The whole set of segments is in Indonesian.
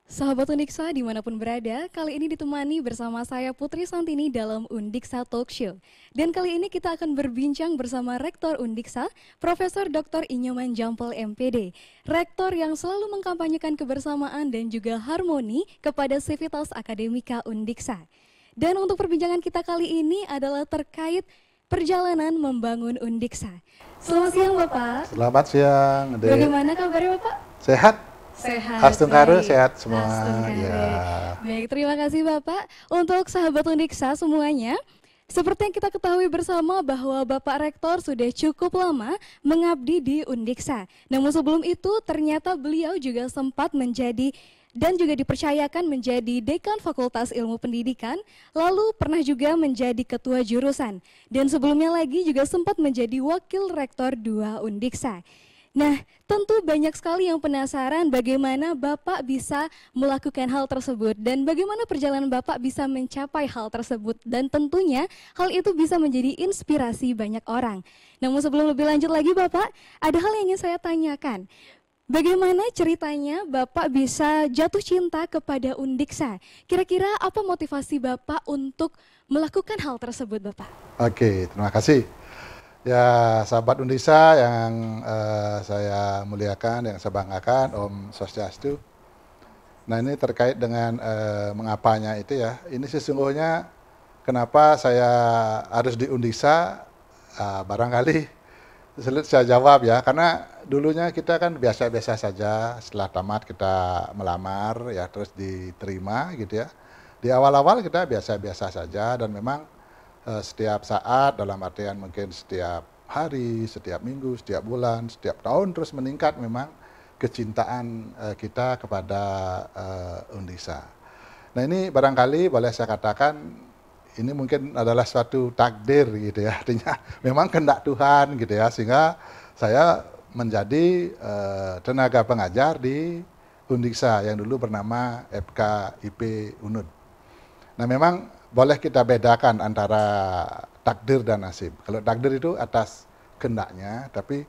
Sahabat Undiksa dimanapun berada, kali ini ditemani bersama saya Putri Santini dalam Undiksa Talk Show. Dan kali ini kita akan berbincang bersama Rektor Undiksa, Profesor Dr. Inyoman Jampel MPD. Rektor yang selalu mengkampanyekan kebersamaan dan juga harmoni kepada sivitas akademika Undiksa. Dan untuk perbincangan kita kali ini adalah terkait perjalanan membangun Undiksa. Selamat siang Bapak. Selamat siang, Dek. Bagaimana kabarnya Bapak? Sehat? Sehat. Astungkare Baik. sehat semua. Astungkare. Ya. Baik, terima kasih Bapak. Untuk sahabat Undiksa semuanya, seperti yang kita ketahui bersama bahwa Bapak Rektor sudah cukup lama mengabdi di Undiksa. Namun sebelum itu ternyata beliau juga sempat menjadi dan juga dipercayakan menjadi Dekan Fakultas Ilmu Pendidikan, lalu pernah juga menjadi Ketua Jurusan, dan sebelumnya lagi juga sempat menjadi Wakil Rektor 2 Undiksa. Nah, tentu banyak sekali yang penasaran bagaimana Bapak bisa melakukan hal tersebut dan bagaimana perjalanan Bapak bisa mencapai hal tersebut, dan tentunya hal itu bisa menjadi inspirasi banyak orang. Namun sebelum lebih lanjut lagi Bapak, ada hal yang ingin saya tanyakan. Bagaimana ceritanya Bapak bisa jatuh cinta kepada Undiksa? Kira-kira apa motivasi Bapak untuk melakukan hal tersebut Bapak? Oke, terima kasih. Ya, sahabat Undisa yang saya muliakan, yang saya banggakan, Om Swastiastu. Nah, ini terkait dengan mengapanya itu ya. Ini sesungguhnya kenapa saya harus di Undisa, barangkali sulit saya jawab ya. Karena dulunya kita kan biasa-biasa saja, setelah tamat kita melamar ya, terus diterima gitu ya. Di awal-awal kita biasa-biasa saja dan memang setiap saat, dalam artian mungkin setiap hari, setiap minggu, setiap bulan, setiap tahun terus meningkat memang kecintaan kita kepada Undisa. Nah, ini barangkali boleh saya katakan ini mungkin adalah suatu takdir gitu ya, artinya memang kehendak Tuhan gitu ya, sehingga saya menjadi tenaga pengajar di Undiksa yang dulu bernama FKIP Unud. Nah, memang boleh kita bedakan antara takdir dan nasib. Kalau takdir itu atas kehendaknya, tapi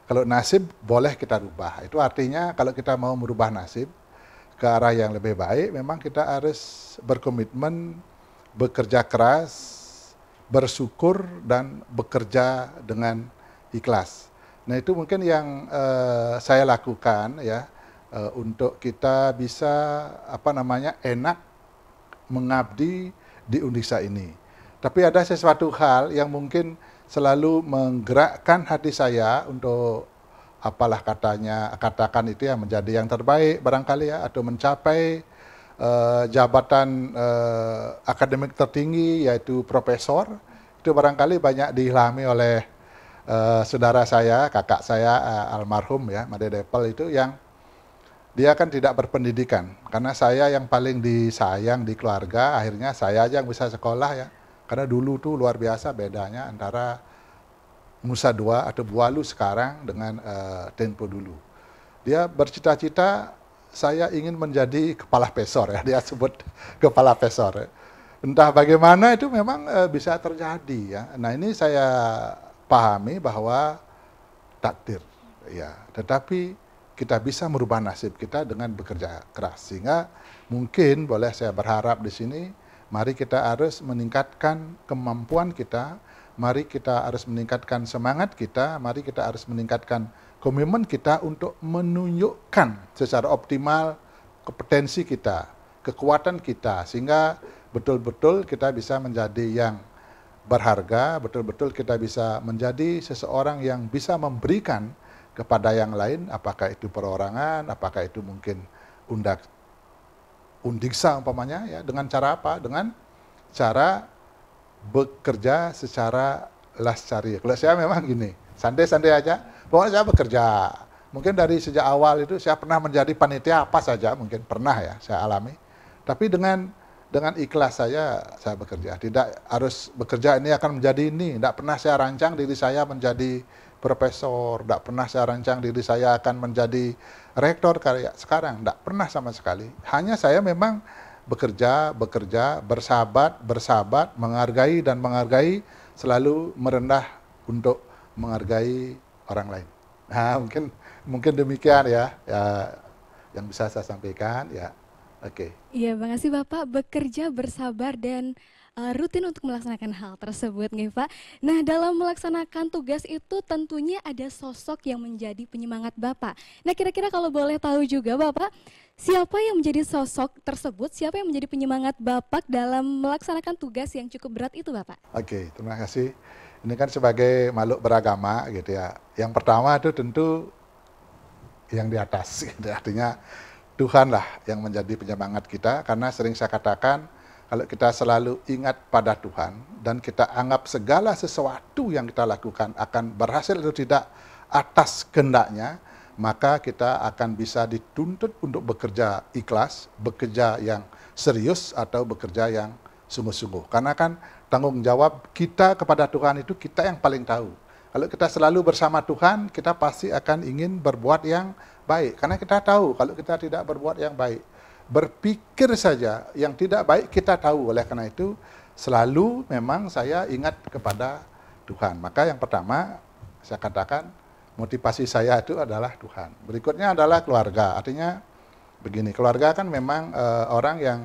kalau nasib boleh kita rubah. Itu artinya kalau kita mau merubah nasib ke arah yang lebih baik, memang kita harus berkomitmen, bekerja keras, bersyukur, dan bekerja dengan ikhlas. Nah, itu mungkin yang saya lakukan ya, untuk kita bisa enak mengabdi di Undiksa ini. Tapi ada sesuatu hal yang mungkin selalu menggerakkan hati saya untuk katakan itu ya, menjadi yang terbaik barangkali ya, atau mencapai jabatan akademik tertinggi yaitu profesor. Itu barangkali banyak diilhami oleh saudara saya, kakak saya almarhum ya, Made Depel itu, yang dia kan tidak berpendidikan, karena saya yang paling disayang di keluarga, akhirnya saya aja yang bisa sekolah ya. Karena dulu tuh luar biasa bedanya antara Nusa Dua atau Bualu sekarang dengan Tempo dulu. Dia bercita-cita saya ingin menjadi kepala pesor ya, dia sebut kepala pesor. Entah bagaimana itu memang bisa terjadi ya. Nah, ini saya pahami bahwa takdir ya, tetapi kita bisa merubah nasib kita dengan bekerja keras. Sehingga mungkin boleh saya berharap di sini, mari kita harus meningkatkan kemampuan kita, mari kita harus meningkatkan semangat kita, mari kita harus meningkatkan komitmen kita untuk menunjukkan secara optimal kompetensi kita, kekuatan kita, sehingga betul-betul kita bisa menjadi yang berharga, betul-betul kita bisa menjadi seseorang yang bisa memberikan kepada yang lain, apakah itu perorangan, apakah itu mungkin Undiksa umpamanya ya, dengan cara apa? Dengan cara bekerja secara lestari. Kalau saya memang gini, santai-santai aja, pokoknya saya bekerja. Mungkin dari sejak awal itu saya pernah menjadi panitia apa saja, mungkin pernah ya saya alami. Tapi dengan ikhlas saya bekerja. Tidak harus bekerja ini akan menjadi ini. Tidak pernah saya rancang diri saya menjadi profesor, tidak pernah saya rancang diri saya akan menjadi rektor karya sekarang, tidak pernah sama sekali. Hanya saya memang bekerja, bersahabat, menghargai dan menghargai, selalu merendah untuk menghargai orang lain. Nah, mungkin demikian ya, yang bisa saya sampaikan ya. Oke. Iya, makasih Bapak bekerja bersabar dan rutin untuk melaksanakan hal tersebut nih Pak. Nah, dalam melaksanakan tugas itu tentunya ada sosok yang menjadi penyemangat Bapak. Nah, kira-kira kalau boleh tahu juga Bapak, siapa yang menjadi sosok tersebut, siapa yang menjadi penyemangat Bapak dalam melaksanakan tugas yang cukup berat itu Bapak? Oke, terima kasih. Ini kan sebagai makhluk beragama gitu ya. Yang pertama itu tentu yang di atas, gitu. Artinya Tuhanlah yang menjadi penyemangat kita, karena sering saya katakan kalau kita selalu ingat pada Tuhan dan kita anggap segala sesuatu yang kita lakukan akan berhasil atau tidak atas kehendaknya, maka kita akan bisa dituntut untuk bekerja ikhlas, bekerja yang serius atau bekerja yang sungguh-sungguh. Karena kan tanggung jawab kita kepada Tuhan itu kita yang paling tahu. Kalau kita selalu bersama Tuhan, kita pasti akan ingin berbuat yang baik. Karena kita tahu kalau kita tidak berbuat yang baik, berpikir saja yang tidak baik kita tahu. Oleh karena itu, selalu memang saya ingat kepada Tuhan. Maka yang pertama, saya katakan motivasi saya itu adalah Tuhan. Berikutnya adalah keluarga. Artinya begini, keluarga kan memang orang yang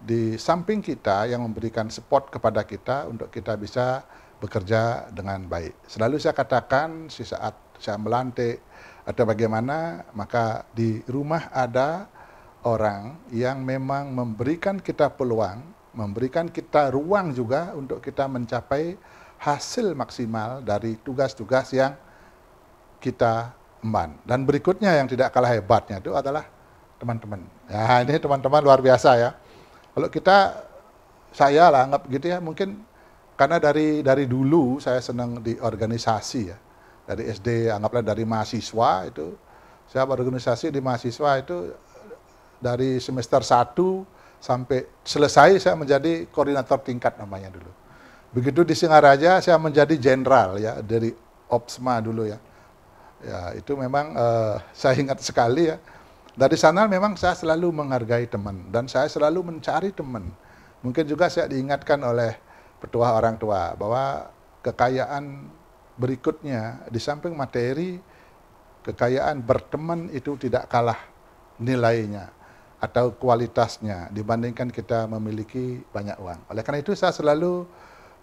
di samping kita yang memberikan support kepada kita untuk kita bisa bekerja dengan baik. Selalu saya katakan di saat saya melantik atau bagaimana, maka di rumah ada orang yang memang memberikan kita peluang, memberikan kita ruang juga untuk kita mencapai hasil maksimal dari tugas-tugas yang kita emban. Dan berikutnya yang tidak kalah hebatnya itu adalah teman-teman. Ya, ini teman-teman luar biasa ya. Kalau kita, saya lah anggap gitu ya, mungkin karena dari dulu saya senang di organisasi ya. Dari SD, anggaplah dari mahasiswa itu, saya berorganisasi di mahasiswa itu dari semester 1 sampai selesai saya menjadi koordinator tingkat namanya dulu. Begitu di Singaraja saya menjadi jenderal ya, dari Opsma dulu ya. Ya itu memang saya ingat sekali ya. Dari sana memang saya selalu menghargai teman dan saya selalu mencari teman. Mungkin juga saya diingatkan oleh petua orang tua bahwa kekayaan berikutnya di samping materi, kekayaan berteman itu tidak kalah nilainya atau kualitasnya dibandingkan kita memiliki banyak uang. Oleh karena itu saya selalu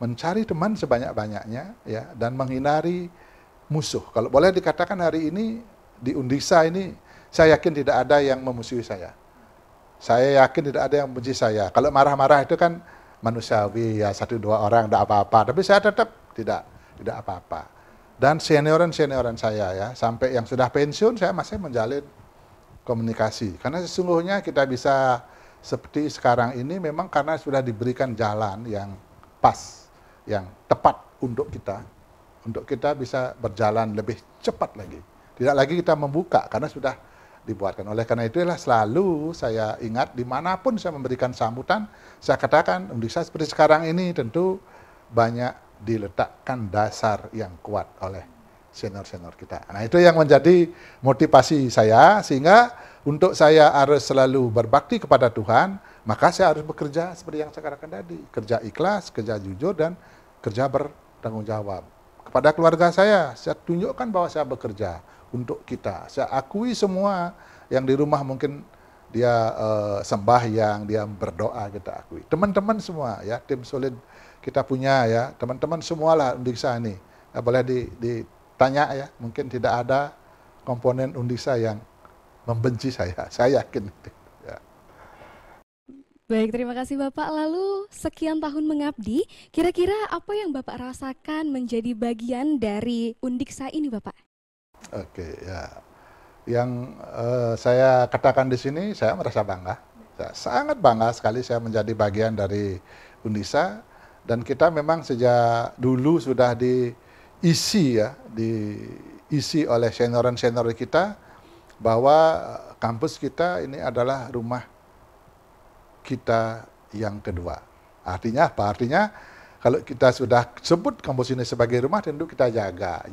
mencari teman sebanyak-banyaknya ya, dan menghindari musuh. Kalau boleh dikatakan hari ini di Undiksa ini saya yakin tidak ada yang memusuhi saya. Saya yakin tidak ada yang membenci saya. Kalau marah-marah itu kan manusiawi ya, 1-2 orang tidak apa-apa, tapi saya tetap tidak apa-apa. Dan senioran saya ya, sampai yang sudah pensiun saya masih menjalin komunikasi. Karena sesungguhnya kita bisa seperti sekarang ini memang karena sudah diberikan jalan yang pas, yang tepat untuk kita bisa berjalan lebih cepat lagi. Tidak lagi kita membuka karena sudah dibuatkan. Oleh karena itulah selalu saya ingat dimanapun saya memberikan sambutan, saya katakan Undiksa seperti sekarang ini tentu banyak diletakkan dasar yang kuat oleh senior-senior kita. Nah itu yang menjadi motivasi saya, sehingga untuk saya harus selalu berbakti kepada Tuhan, maka saya harus bekerja seperti yang saya katakan tadi, kerja ikhlas, kerja jujur, dan kerja bertanggung jawab. Kepada keluarga saya tunjukkan bahwa saya bekerja untuk kita. Saya akui semua yang di rumah mungkin dia sembahyang, dia berdoa, kita akui. Teman-teman semua ya, tim solid kita punya ya, teman-teman semualah Undiksa ini. Boleh ditanya ya, mungkin tidak ada komponen Undiksa yang membenci saya yakin. Ya. Baik, terima kasih Bapak. Lalu sekian tahun mengabdi, kira-kira apa yang Bapak rasakan menjadi bagian dari Undiksa ini Bapak? Oke, ya. Yang saya katakan di sini, saya merasa bangga. Saya sangat bangga sekali saya menjadi bagian dari Undiksa, dan kita memang sejak dulu sudah diisi oleh senioran-senior kita bahwa kampus kita ini adalah rumah kita yang kedua. Artinya apa? Artinya kalau kita sudah sebut kampus ini sebagai rumah, tentu kita jaga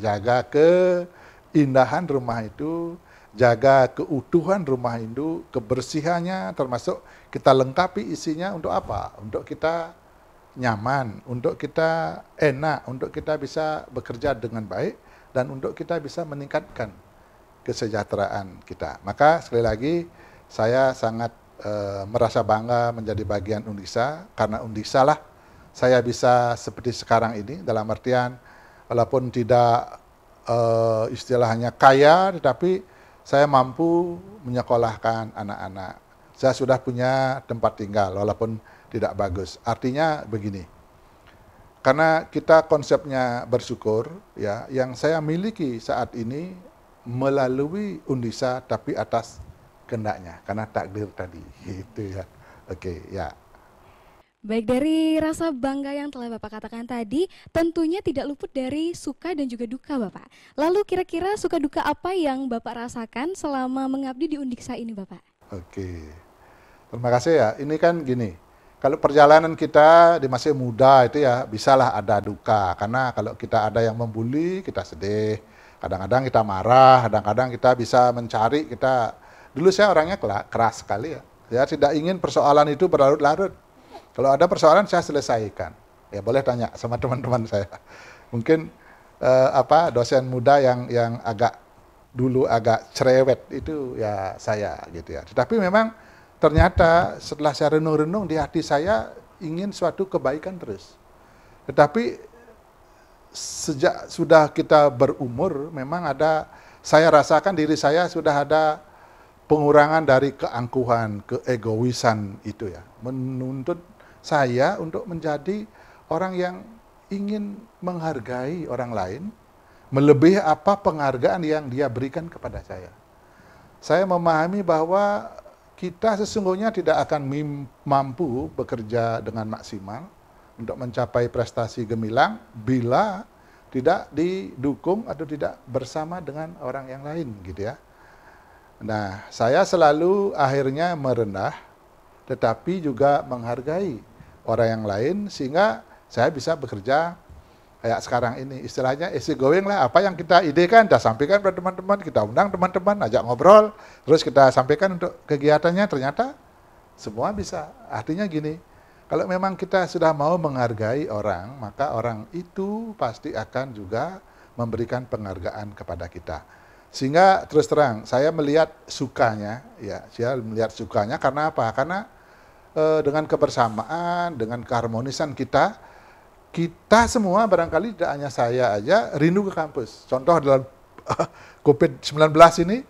keindahan rumah itu, jaga keutuhan rumah itu, kebersihannya, termasuk kita lengkapi isinya untuk apa? Untuk kita nyaman, untuk kita enak, untuk kita bisa bekerja dengan baik, dan untuk kita bisa meningkatkan kesejahteraan kita. Maka sekali lagi saya sangat merasa bangga menjadi bagian Undiksa, karena Undiksa lah saya bisa seperti sekarang ini, dalam artian walaupun tidak istilahnya kaya, tetapi saya mampu menyekolahkan anak-anak. Saya sudah punya tempat tinggal walaupun tidak bagus. Artinya begini, karena kita konsepnya bersyukur, ya, yang saya miliki saat ini melalui Undiksa tapi atas kehendaknya, karena takdir tadi, gitu ya. Oke, ya. Baik, dari rasa bangga yang telah Bapak katakan tadi, tentunya tidak luput dari suka dan juga duka Bapak. Lalu kira-kira suka duka apa yang Bapak rasakan selama mengabdi di Undiksa ini Bapak? Oke, terima kasih ya. Ini kan gini, kalau perjalanan kita di masih muda itu ya bisalah ada duka. Karena kalau kita ada yang membuli, kita sedih. Kadang-kadang kita marah, kadang-kadang kita bisa mencari, dulu saya orangnya keras sekali ya. Saya tidak ingin persoalan itu berlarut-larut. Kalau ada persoalan saya selesaikan. Ya boleh tanya sama teman-teman saya. Mungkin dosen muda yang dulu agak cerewet itu ya saya gitu ya. Tetapi memang ternyata setelah saya renung-renung di hati saya ingin suatu kebaikan terus. Tetapi sejak sudah kita berumur memang saya rasakan diri saya sudah ada pengurangan dari keangkuhan, keegoisan itu ya. Menuntut saya untuk menjadi orang yang ingin menghargai orang lain, melebihi apa penghargaan yang dia berikan kepada saya. Saya memahami bahwa kita sesungguhnya tidak akan mampu bekerja dengan maksimal untuk mencapai prestasi gemilang bila tidak didukung atau tidak bersama dengan orang yang lain, gitu ya. Nah, saya selalu akhirnya merendah, tetapi juga menghargai orang yang lain, sehingga saya bisa bekerja kayak sekarang ini. Istilahnya easy going lah, apa yang kita idekan, kita sampaikan pada teman-teman, kita undang teman-teman, ajak ngobrol, terus kita sampaikan untuk kegiatannya, ternyata semua bisa. Artinya gini, kalau memang kita sudah mau menghargai orang, maka orang itu pasti akan juga memberikan penghargaan kepada kita. Sehingga terus terang, saya melihat sukanya, ya, saya melihat sukanya karena apa? Karena dengan kebersamaan, dengan keharmonisan kita semua barangkali tidak hanya saya aja rindu ke kampus. Contoh dalam COVID-19 ini,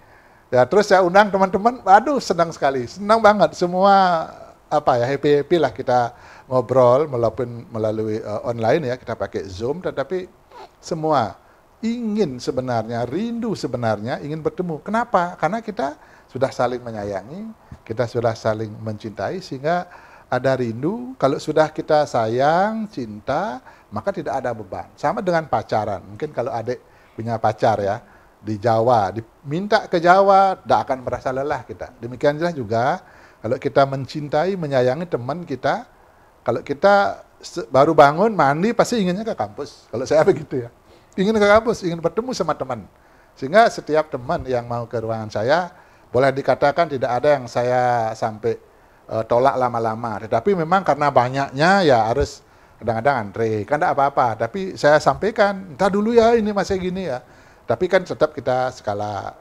ya terus saya undang teman-teman, aduh senang sekali, senang banget, semua happy lah kita ngobrol melalui online ya, kita pakai Zoom, tetapi semua ingin sebenarnya, rindu sebenarnya ingin bertemu. Kenapa? Karena kita sudah saling menyayangi, kita sudah saling mencintai, sehingga ada rindu. Kalau sudah kita sayang, cinta, maka tidak ada beban. Sama dengan pacaran. Mungkin kalau adik punya pacar ya, di Jawa, diminta ke Jawa, tidak akan merasa lelah kita. Demikianlah juga, kalau kita mencintai, menyayangi teman kita, kalau kita baru bangun, mandi, pasti inginnya ke kampus. Kalau saya begitu ya. Ingin ke kampus, ingin bertemu sama teman. Sehingga setiap teman yang mau ke ruangan saya, boleh dikatakan tidak ada yang saya sampai tolak lama-lama. Tetapi memang karena banyaknya ya harus kadang-kadang antre. Kan tidak apa-apa. Tapi saya sampaikan, entah dulu ya ini masih gini ya. Tapi kan tetap kita skala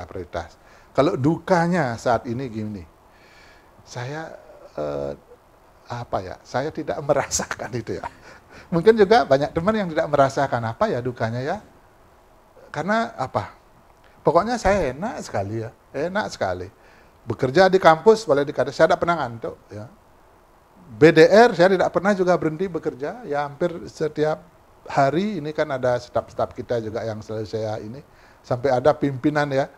prioritas. Kalau dukanya saat ini gini, saya saya tidak merasakan itu ya. Mungkin juga banyak teman yang tidak merasakan apa ya dukanya ya. Karena apa? Pokoknya saya enak sekali ya, enak sekali. Bekerja di kampus, boleh dikatakan, saya tidak pernah ngantuk. Ya. BDR, saya tidak pernah juga berhenti bekerja, ya hampir setiap hari, ini kan ada staf-staf kita juga yang selalu saya ini, sampai ada pimpinan ya,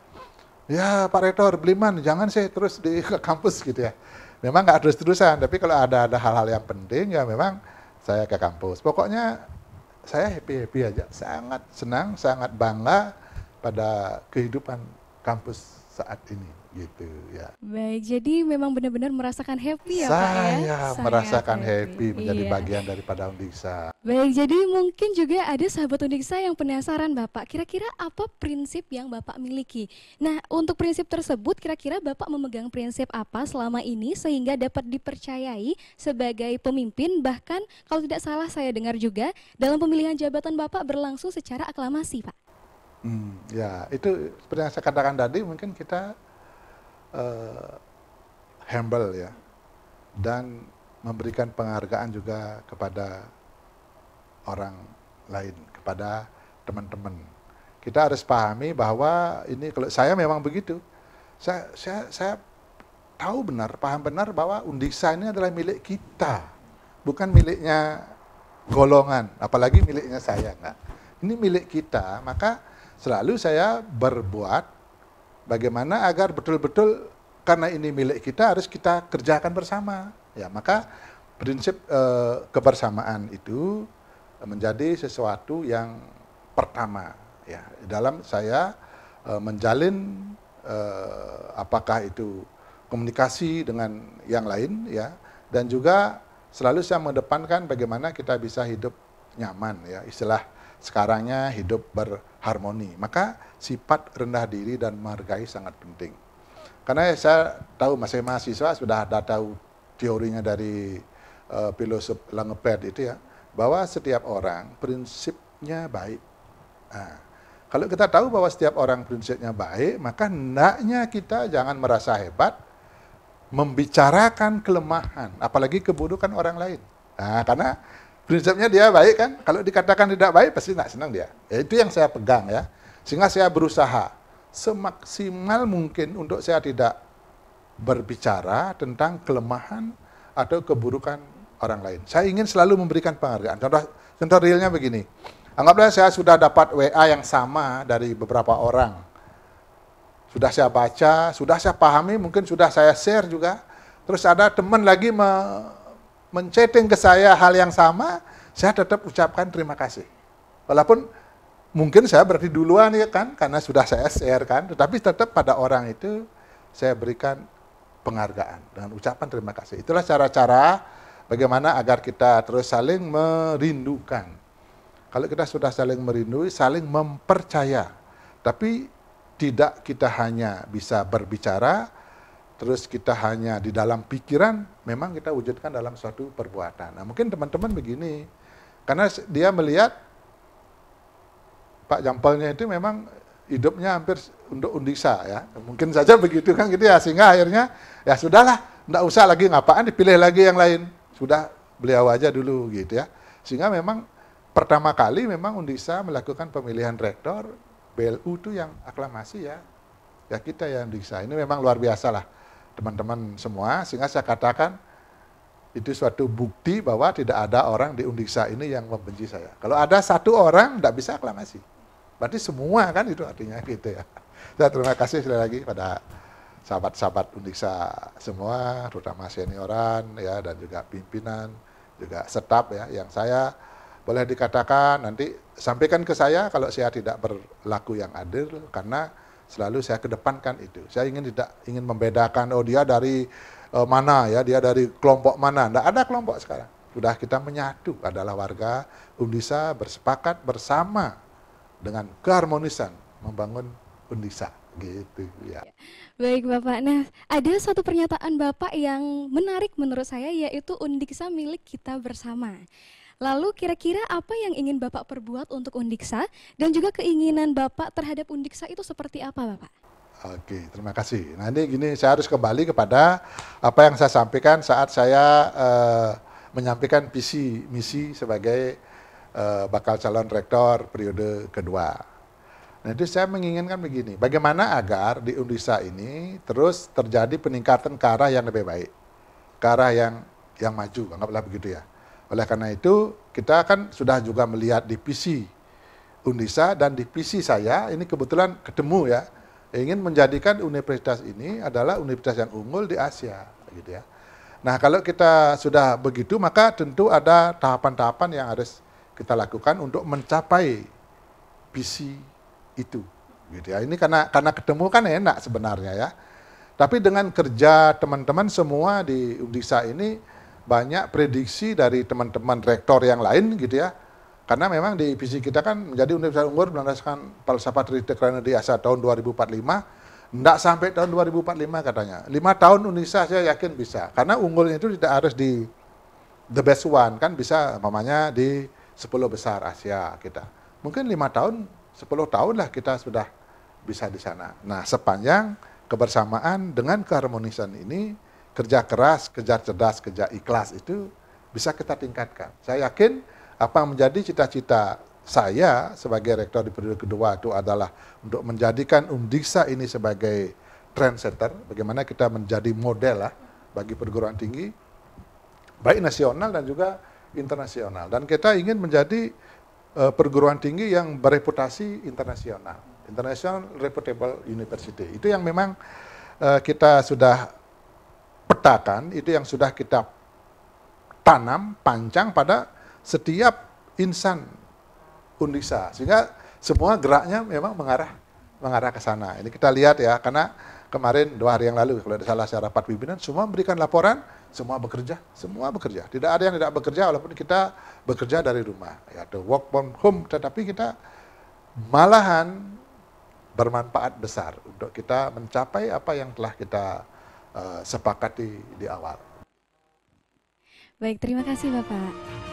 ya Pak Rektor, Bliman, jangan saya terus di kampus gitu ya. Memang nggak terus-terusan, tapi kalau ada hal-hal yang penting, ya memang saya ke kampus. Pokoknya saya happy-happy aja, sangat senang, sangat bangga pada kehidupan kampus saat ini, gitu ya. Baik, jadi memang benar-benar merasakan happy ya Pak ya? Saya merasakan happy menjadi iya. bagian daripada Undiksa. Baik, jadi mungkin juga ada sahabat Undiksa yang penasaran Bapak, kira-kira apa prinsip yang Bapak miliki? Nah, untuk prinsip tersebut, kira-kira Bapak memegang prinsip apa selama ini sehingga dapat dipercayai sebagai pemimpin, bahkan kalau tidak salah saya dengar juga, dalam pemilihan jabatan Bapak berlangsung secara aklamasi Pak? Ya, itu seperti yang saya katakan tadi, mungkin kita humble ya, dan memberikan penghargaan juga kepada orang lain, kepada teman-teman. Kita harus pahami bahwa ini, kalau saya memang begitu. Saya tahu benar, paham benar bahwa Undiksa ini adalah milik kita, bukan miliknya golongan, apalagi miliknya saya, enggak. Ini milik kita, maka selalu saya berbuat bagaimana agar betul-betul, karena ini milik kita harus kita kerjakan bersama. Ya, maka prinsip kebersamaan itu menjadi sesuatu yang pertama ya dalam saya menjalin apakah itu komunikasi dengan yang lain ya, dan juga selalu saya mengedepankan bagaimana kita bisa hidup nyaman ya, istilah sekarangnya hidup berharmoni. Maka sifat rendah diri dan menghargai sangat penting. Karena saya tahu masih mahasiswa sudah ada tahu teorinya dari filosof Langepet itu ya, bahwa setiap orang prinsipnya baik. Nah, kalau kita tahu bahwa setiap orang prinsipnya baik, maka hendaknya kita jangan merasa hebat membicarakan kelemahan, apalagi keburukan orang lain. Nah, karena prinsipnya dia baik kan, kalau dikatakan tidak baik pasti tidak senang dia. Ya, itu yang saya pegang ya. Sehingga saya berusaha semaksimal mungkin untuk saya tidak berbicara tentang kelemahan atau keburukan orang lain. Saya ingin selalu memberikan penghargaan. Contoh realnya begini. Anggaplah saya sudah dapat WA yang sama dari beberapa orang. Sudah saya baca, sudah saya pahami, mungkin sudah saya share juga. Terus ada teman lagi men-chatting ke saya hal yang sama, saya tetap ucapkan terima kasih. Walaupun mungkin saya berarti duluan ya kan, karena sudah saya share kan, tetapi tetap pada orang itu saya berikan penghargaan dengan ucapan terima kasih. Itulah cara-cara bagaimana agar kita terus saling merindukan. Kalau kita sudah saling merindui, saling mempercaya. Tapi tidak kita hanya bisa berbicara, terus kita hanya di dalam pikiran, memang kita wujudkan dalam suatu perbuatan. Nah, mungkin teman-teman begini, karena dia melihat Pak Jampolnya itu memang hidupnya hampir untuk Undiksa ya. Mungkin saja begitu kan gitu ya, sehingga akhirnya ya sudahlah, enggak usah lagi ngapaan, dipilih lagi yang lain. Sudah beliau aja dulu gitu ya. Sehingga memang pertama kali memang Undiksa melakukan pemilihan rektor, BLU itu yang aklamasi ya. Ya kita ya Undiksa. Ini memang luar biasa lah teman-teman semua, sehingga saya katakan itu suatu bukti bahwa tidak ada orang di Undiksa ini yang membenci saya. Kalau ada satu orang tidak bisa aklamasi. Berarti semua kan itu artinya gitu ya. Saya terima kasih sekali lagi pada sahabat-sahabat Undiksa semua, terutama senioran ya, dan juga pimpinan, juga staf ya, yang saya boleh dikatakan nanti sampaikan ke saya kalau saya tidak berlaku yang adil, karena selalu saya kedepankan itu. Saya tidak ingin membedakan, oh dia dari mana ya, dia dari kelompok mana. Tidak ada kelompok sekarang. Sudah kita menyatu adalah warga Undiksa bersepakat bersama dengan keharmonisan membangun Undiksa gitu ya. Baik Bapak, nah ada satu pernyataan Bapak yang menarik menurut saya, yaitu Undiksa milik kita bersama. Lalu kira-kira apa yang ingin Bapak perbuat untuk Undiksa, dan juga keinginan Bapak terhadap Undiksa itu seperti apa Bapak? Oke, terima kasih. Nah ini gini, saya harus kembali kepada apa yang saya sampaikan saat saya menyampaikan visi misi sebagai bakal calon rektor periode kedua. Nah itu saya menginginkan begini, bagaimana agar di Undiksa ini terus terjadi peningkatan ke arah yang lebih baik, ke arah yang maju, anggaplah begitu ya. Oleh karena itu kita kan sudah juga melihat di visi Undiksa dan di visi saya, ini kebetulan ketemu ya, ingin menjadikan universitas ini adalah universitas yang unggul di Asia, gitu ya. Nah kalau kita sudah begitu, maka tentu ada tahapan-tahapan yang harus kita lakukan untuk mencapai visi itu, gitu ya. Ini karena ketemu kan enak sebenarnya ya. Tapi dengan kerja teman-teman semua di Undiksa ini, banyak prediksi dari teman-teman rektor yang lain gitu ya. Karena memang di visi kita kan menjadi universitas unggul berdasarkan falsafah Trisakti di Asia tahun 2045, enggak sampai tahun 2045 katanya. 5 tahun Undiksa saya yakin bisa. Karena unggulnya itu tidak harus di the best one, kan bisa umpamanya di 10 besar Asia kita. Mungkin 5 tahun, 10 tahun lah kita sudah bisa di sana. Nah, sepanjang kebersamaan dengan keharmonisan ini, kerja keras, kerja cerdas, kerja ikhlas itu bisa kita tingkatkan. Saya yakin apa yang menjadi cita-cita saya sebagai rektor di periode kedua itu adalah untuk menjadikan Undiksa ini sebagai trendsetter, bagaimana kita menjadi model lah bagi perguruan tinggi, baik nasional dan juga internasional. Dan kita ingin menjadi perguruan tinggi yang bereputasi internasional, international reputable university. Itu yang memang kita sudah petakan, itu yang sudah kita tanam, pancang pada setiap insan Undiksa, sehingga semua geraknya memang mengarah ke sana. Ini kita lihat ya, karena kemarin 2 hari yang lalu kalau tidak salah saya rapat pimpinan, semua memberikan laporan, semua bekerja. Tidak ada yang tidak bekerja walaupun kita bekerja dari rumah, ya, work from home, tetapi kita malahan bermanfaat besar untuk kita mencapai apa yang telah kita sepakati di awal. Baik, terima kasih Bapak.